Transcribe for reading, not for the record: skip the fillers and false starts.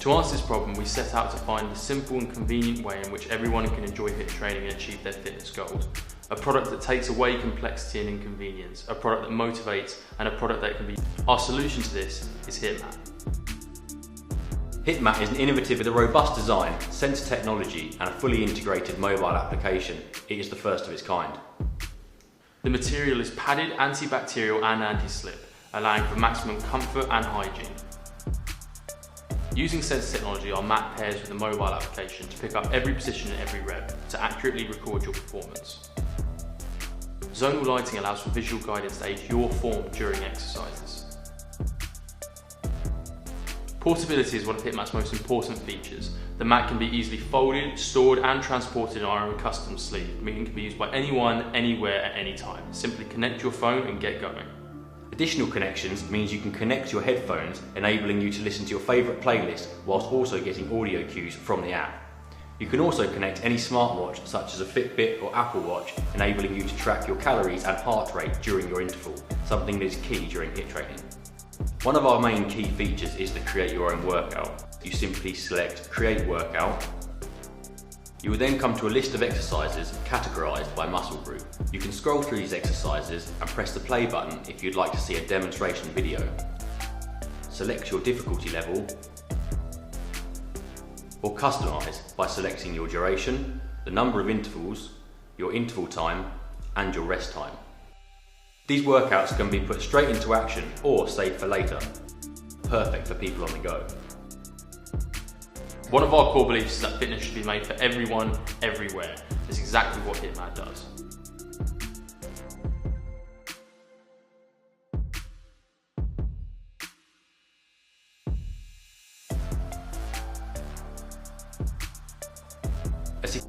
To answer this problem, we set out to find a simple and convenient way in which everyone can enjoy HIIT training and achieve their fitness goals. A product that takes away complexity and inconvenience, a product that motivates, and a product that can be... Our solution to this is Hiitmat. Hiitmat is an innovative with a robust design, sensor technology and a fully integrated mobile application. It is the first of its kind. The material is padded, antibacterial and anti-slip, allowing for maximum comfort and hygiene. Using sensor technology, our mat pairs with a mobile application to pick up every position and every rep to accurately record your performance. Zonal lighting allows for visual guidance to aid your form during exercises. Portability is one of Hiitmat's most important features. The mat can be easily folded, stored and transported in our own custom sleeve, meaning it can be used by anyone, anywhere, at any time. Simply connect your phone and get going. Additional connections means you can connect your headphones, enabling you to listen to your favourite playlist whilst also getting audio cues from the app. You can also connect any smartwatch such as a Fitbit or Apple Watch, enabling you to track your calories and heart rate during your interval, something that is key during HIIT training. One of our main key features is the create your own workout. You simply select create workout. You will then come to a list of exercises categorised by muscle group. You can scroll through these exercises and press the play button if you'd like to see a demonstration video. Select your difficulty level or customise by selecting your duration, the number of intervals, your interval time and your rest time. These workouts can be put straight into action or saved for later. Perfect for people on the go. One of our core beliefs is that fitness should be made for everyone, everywhere. That's exactly what Hiitmat does. As